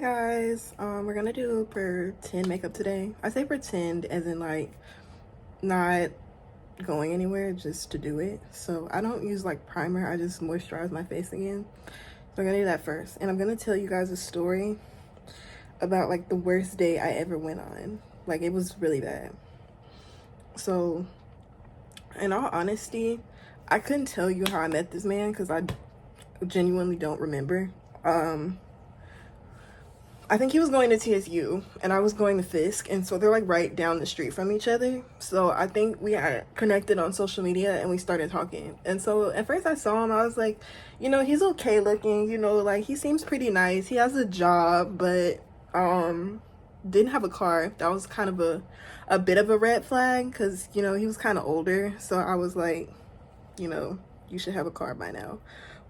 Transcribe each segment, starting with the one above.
Hey guys, we're gonna do pretend makeup today. I say pretend as in like not going anywhere, just to do it. So I don't use like primer, I just moisturize my face again. So I'm gonna do that first. And I'm gonna tell you guys a story about like the worst day I ever went on. Like it was really bad. So in all honesty, I couldn't tell you how I met this man because I genuinely don't remember. I think he was going to TSU and I was going to Fisk, and so they're like right down the street from each other. So I think we had connected on social media and we started talking. And so at first I saw him, I was like, he's okay looking, like he seems pretty nice. He has a job, but didn't have a car. That was kind of a bit of a red flag because he was kind of older. So I was like, you should have a car by now.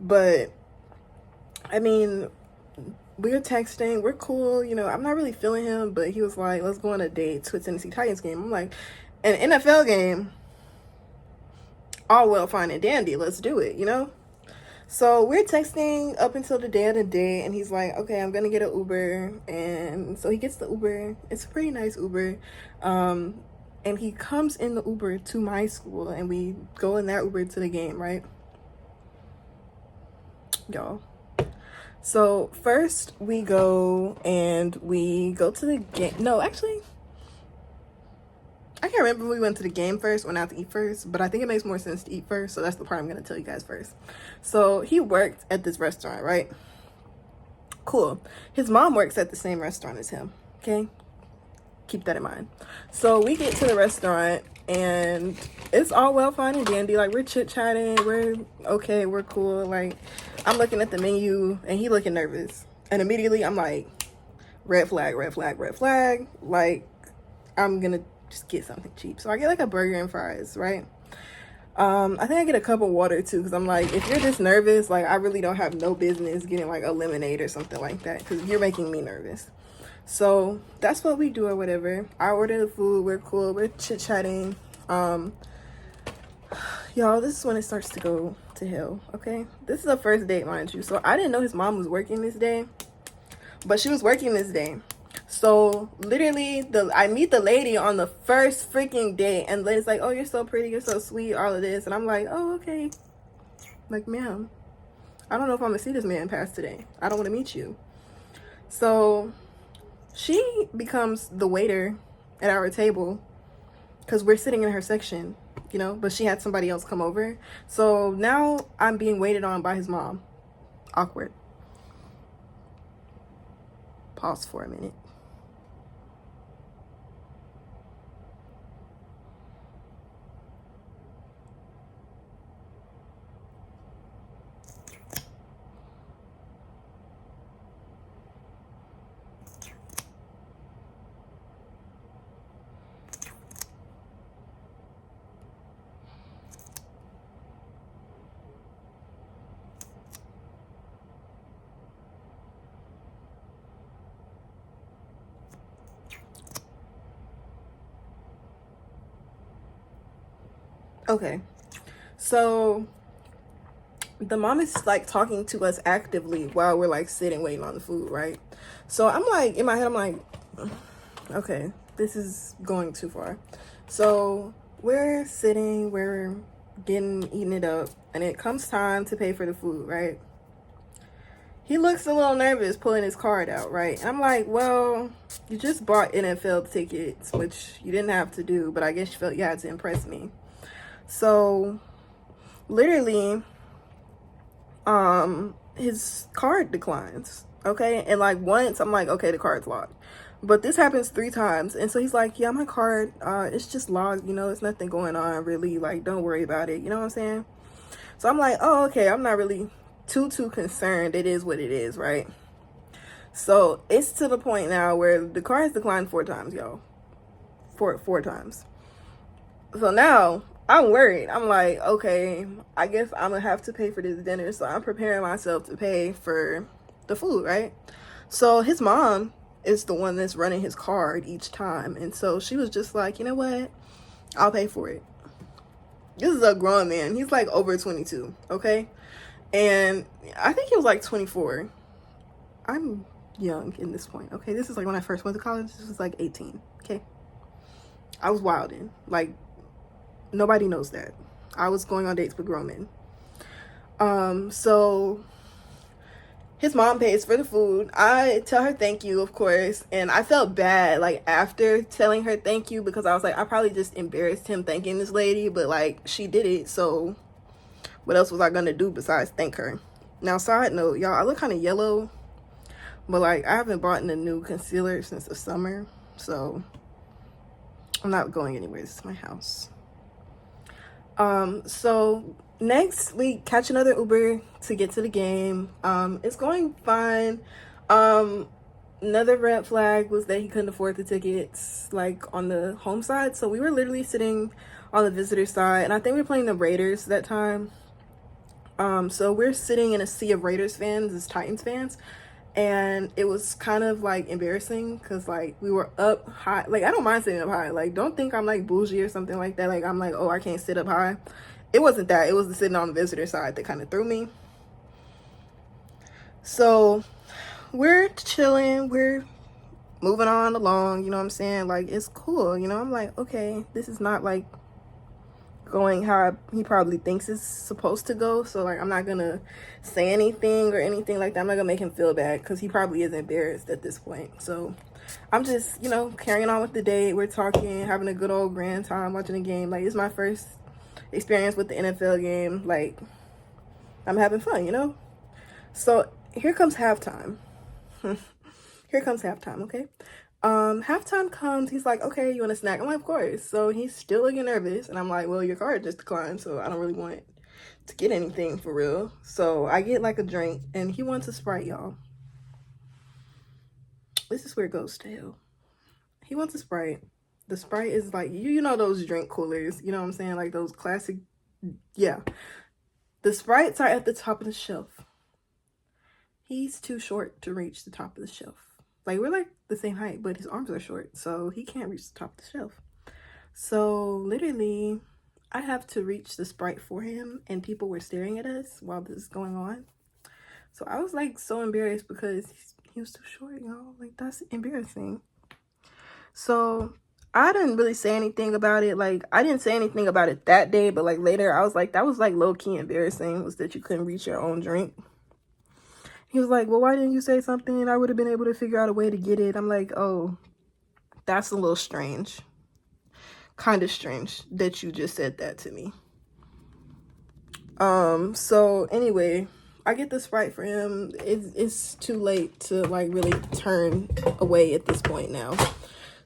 But I mean, we were texting, we're cool, I'm not really feeling him, but he was like, let's go on a date to a Tennessee Titans game. I'm like, an NFL game, all well, fine and dandy, let's do it, So we're texting up until the day of the day, and he's like, okay, I'm gonna get an Uber. And so he gets the Uber. It's a pretty nice Uber. And he comes in the Uber to my school, and we go in that Uber to the game, right? Y'all. So first we go to the game. No, actually, I can't remember if we went to the game first, went out to eat first, but I think it makes more sense to eat first. So that's the part I'm going to tell you guys first. So he worked at this restaurant, right? Cool. His mom works at the same restaurant as him. Okay. Keep that in mind. So we get to the restaurant and it's all well, fine and dandy. Like we're chit-chatting, we're okay, we're cool. Like I'm looking at the menu and he looking nervous. And immediately I'm like, red flag, red flag, red flag. Like I'm gonna just get something cheap. So I get like a burger and fries, right? I think I get a cup of water too, because I'm like, if you're this nervous, like I really don't have no business getting like a lemonade or something like that, because you're making me nervous. So that's what we do or whatever. I order the food, we're cool, we're chit-chatting. Y'all, this is when it starts to go to hell, okay? This is a first date, mind you. So I didn't know his mom was working this day, but she was working this day. So literally I meet the lady on the first freaking date, and the lady's like, oh, you're so pretty, you're so sweet, all of this. And I'm like, oh, okay. Like, ma'am, I don't know if I'm gonna see this man past today. I don't want to meet you. So she becomes the waiter at our table because we're sitting in her section, but she had somebody else come over. So now I'm being waited on by his mom. Awkward. Pause for a minute. Okay, so the mom is like talking to us actively while we're like sitting waiting on the food, right? So I'm like, in my head, I'm like, okay, this is going too far. So we're sitting, we're eating it up, and it comes time to pay for the food, right? He looks a little nervous pulling his card out, right? And I'm like, well, you just bought NFL tickets, which you didn't have to do, but I guess you felt you had to impress me. So literally, his card declines, okay? And like once I'm like, okay, the card's locked. But this happens 3 times. And so he's like, yeah, my card, it's just locked, it's nothing going on really, like don't worry about it, you know what I'm saying? So I'm like, oh, okay, I'm not really too concerned. It is what it is, right? So it's to the point now where the card's declined 4 times, y'all. Four times. So now I'm worried. I'm like, okay, I guess I'm gonna have to pay for this dinner. So I'm preparing myself to pay for the food, right? So his mom is the one that's running his card each time. And so she was just like, you know what? I'll pay for it. This is a grown man. He's like over 22, okay? And I think he was like 24. I'm young in this point. Okay, this is like when I first went to college. This was like 18. Okay, I was wilding. Like, nobody knows that. I was going on dates with grown men. So his mom pays for the food. I tell her thank you, of course, and I felt bad like after telling her thank you, because I was like, I probably just embarrassed him thanking this lady, but like she did it, so what else was I gonna do besides thank her? Now, side note, y'all, I look kind of yellow, but like I haven't bought in a new concealer since the summer, so I'm not going anywhere. This is my house. So next we catch another Uber to get to the game. It's going fine. Another red flag was that he couldn't afford the tickets like on the home side, so we were literally sitting on the visitor side, and I think we were playing the Raiders that time. So we're sitting in a sea of Raiders fans, as Titans fans, and it was kind of like embarrassing because like we were up high. Like, I don't mind sitting up high. Like, don't think I'm like bougie or something like that. Like, I'm like, oh, I can't sit up high. It wasn't that. It was the sitting on the visitor side that kind of threw me. So we're chilling. We're moving on along. You know what I'm saying? Like, it's cool. You know, I'm like, okay, this is not like going how he probably thinks it's supposed to go. So like, I'm not gonna say anything or anything like that. I'm not gonna make him feel bad because he probably is embarrassed at this point. So I'm just, you know, carrying on with the day. We're talking, having a good old grand time watching the game. Like, it's my first experience with the NFL game. Like, I'm having fun, you know. So here comes halftime. Here comes halftime. Okay. Halftime comes, he's like, okay, you want a snack? I'm like, of course. So he's still looking nervous, and I'm like, well, your card just declined, so I don't really want to get anything for real. So I get like a drink, and he wants a Sprite, y'all. This is where it goes to hell. He wants a Sprite. The Sprite is like, you know those drink coolers, you know what I'm saying? Like those classic, yeah. The Sprites are at the top of the shelf. He's too short to reach the top of the shelf. Like, we're like the same height, but his arms are short, so he can't reach the top of the shelf. So literally, I have to reach the Sprite for him, and people were staring at us while this is going on. So I was like so embarrassed because he was too short, y'all. Like, that's embarrassing. So I didn't really say anything about it. Like, I didn't say anything about it that day, but like later I was like, that was like low-key embarrassing, was that you couldn't reach your own drink. He was like, well, why didn't you say something? I would have been able to figure out a way to get it. I'm like, oh, that's a little strange. Kind of strange that you just said that to me. So anyway, I get the Sprite for him. It's too late to like really turn away at this point now.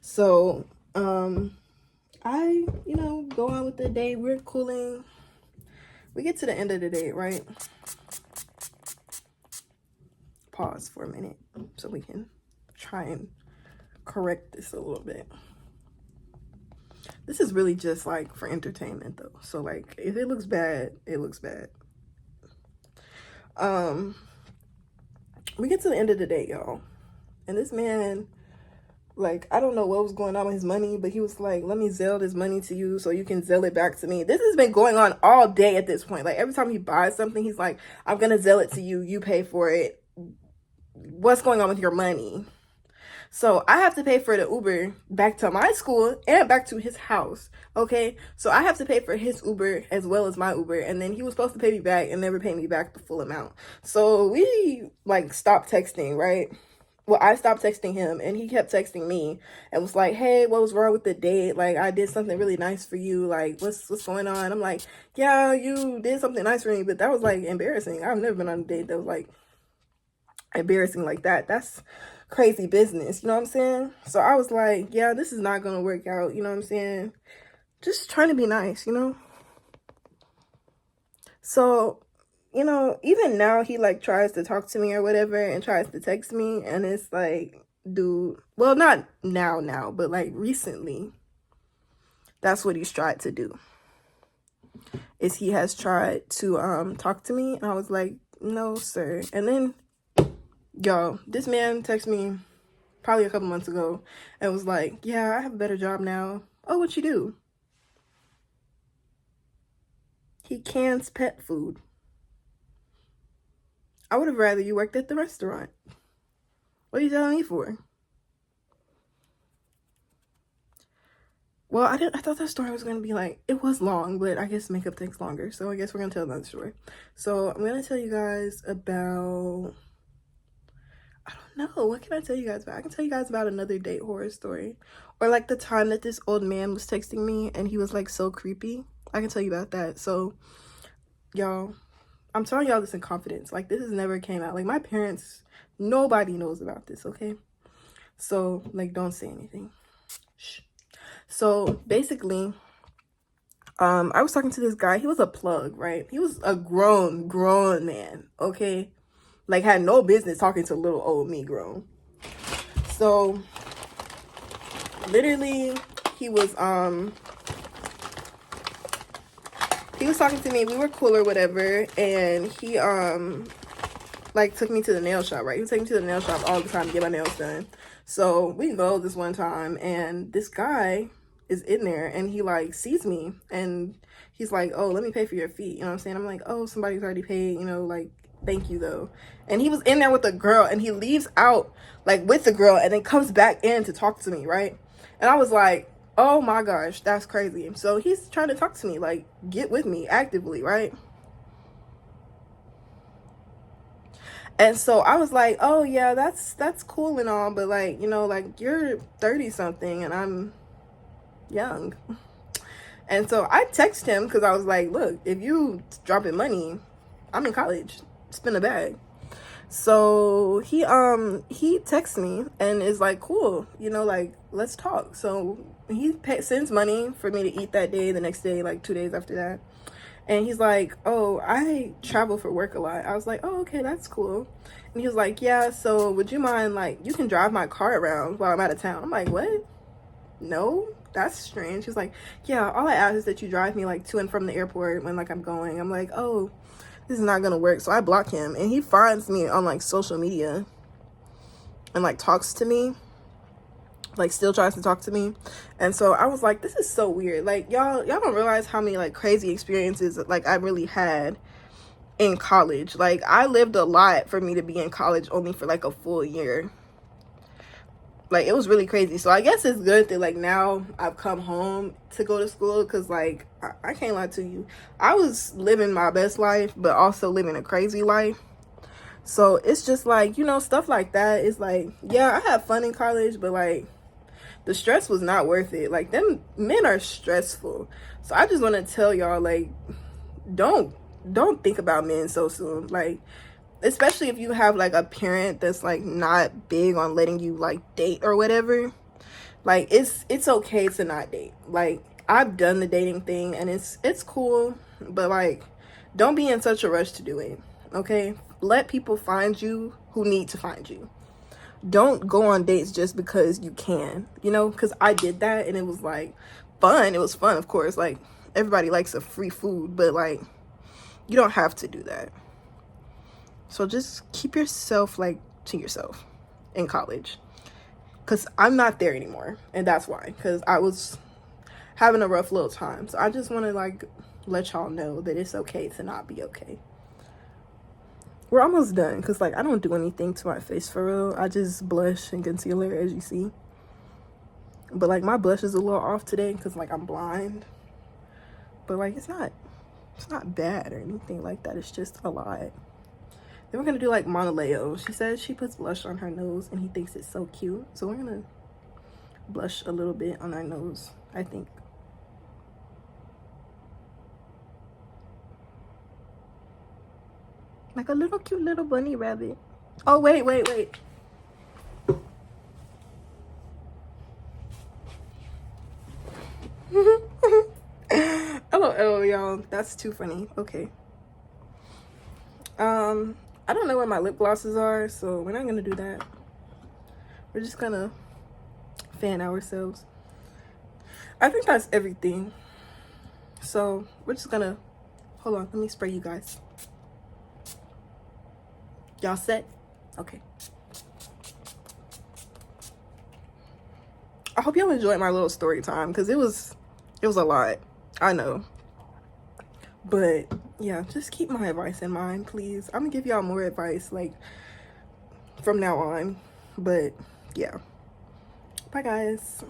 So, I, you know, go on with the day. We're cooling. We get to the end of the day, right? Pause for a minute so we can try and correct this a little bit. This is really just like for entertainment though. So like, if it looks bad, it looks bad. We get to the end of the day, y'all. And this man, like, I don't know what was going on with his money, but he was like, let me Zelle this money to you so you can Zelle it back to me. This has been going on all day at this point. Like, every time he buys something, he's like, I'm gonna Zelle it to you, you pay for it. What's going on with your money? So I have to pay for the Uber back to my school and back to his house. Okay, so I have to pay for his Uber as well as my Uber, and then he was supposed to pay me back and never pay me back the full amount. So we like stopped texting, right? Well, I stopped texting him, and he kept texting me and was like, hey, what was wrong with the date? Like, I did something really nice for you. Like, what's going on? I'm like, yeah, you did something nice for me, but that was like embarrassing. I've never been on a date that was like embarrassing like that. That's crazy business, you know what I'm saying? So I was like, yeah, this is not gonna work out, you know what I'm saying? Just trying to be nice, you know? So, you know, even now he like tries to talk to me or whatever and tries to text me, and it's like, dude, well, not now, but like recently, that's what he's tried to do. Is he has tried to talk to me, and I was like, no, sir. And then, y'all, this man texted me probably a couple months ago and was like, yeah, I have a better job now. Oh, what you do? He cans pet food. I would have rather you worked at the restaurant. What are you telling me for? Well, I thought that story was gonna be like, it was long, but I guess makeup takes longer. So I guess we're gonna tell another story. So I'm gonna tell you guys about, I don't know, what can I tell you guys about? I can tell you guys about another date horror story. Or like the time that this old man was texting me and he was like so creepy. I can tell you about that. So y'all, I'm telling y'all this in confidence. Like, this has never came out. Like, my parents, nobody knows about this, okay? So like, don't say anything. Shh. So basically, I was talking to this guy. He was a plug, right? He was a grown man, okay? Like, had no business talking to little old me grown. So literally, he was talking to me. We were cool or whatever, and he like took me to the nail shop, right? He would take me to the nail shop all the time to get my nails done. So we go this one time, and this guy is in there, and he like sees me, and he's like, oh, let me pay for your feet. You know what I'm saying? I'm like, oh, somebody's already paid, you know, like, thank you though. And he was in there with a girl, and he leaves out like with the girl and then comes back in to talk to me, right? And I was like, oh my gosh, that's crazy. So he's trying to talk to me, like, get with me actively, right? And so I was like, oh yeah, that's cool and all, but like, you know, like, you're 30 something and I'm young. And so I text him because I was like, look, if you dropping money, I'm in college, spin a bag. So he texts me and is like, cool, you know, like, let's talk. So he sends money for me to eat that day, the next day, like 2 days after that. And he's like, oh, I travel for work a lot. I was like, oh, okay, that's cool. And he was like, yeah, so would you mind, like, you can drive my car around while I'm out of town. I'm like, what? No, that's strange. He's like, yeah, all I ask is that you drive me like to and from the airport when like I'm going. I'm like, oh, this is not gonna work. So I block him, and he finds me on like social media and like talks to me, like still tries to talk to me. And so I was like, this is so weird. Like, y'all don't realize how many like crazy experiences like I really had in college. Like, I lived a lot for me to be in college only for like a full year. Like, it was really crazy. So I guess it's good that like now I've come home to go to school, because like I can't lie to you, I was living my best life but also living a crazy life. So it's just like, you know, stuff like that is like, yeah, I had fun in college, but like the stress was not worth it. Like, them men are stressful. So I just want to tell y'all, like, don't think about men so soon. Like, especially if you have like a parent that's like not big on letting you like date or whatever. Like, it's okay to not date. Like, I've done the dating thing and it's cool, but like, don't be in such a rush to do it, okay? Let people find you who need to find you. Don't go on dates just because you can, you know, because I did that and it was like fun. It was fun, of course. Like, everybody likes a free food, but like, you don't have to do that. So just keep yourself like to yourself in college, because I'm not there anymore, and that's why, because I was having a rough little time. So I just want to like let y'all know that it's okay to not be okay. We're almost done, because like I don't do anything to my face for real. I just blush and concealer, as you see. But like, my blush is a little off today because like I'm blind. But like, it's not bad or anything like that. It's just a lot. Then we're gonna do like Monaleo. She says she puts blush on her nose and he thinks it's so cute. So we're gonna blush a little bit on our nose, I think. Like a little cute little bunny rabbit. Oh, wait. Oh, y'all. That's too funny. Okay. I don't know where my lip glosses are, so we're not gonna do that. We're just gonna fan ourselves. I think that's everything. So we're just gonna, hold on, let me spray you guys. Y'all set? Okay. I hope y'all enjoyed my little story time, because it was a lot, I know. But yeah, just keep my advice in mind, please. I'm gonna give y'all more advice like from now on. But yeah, bye guys.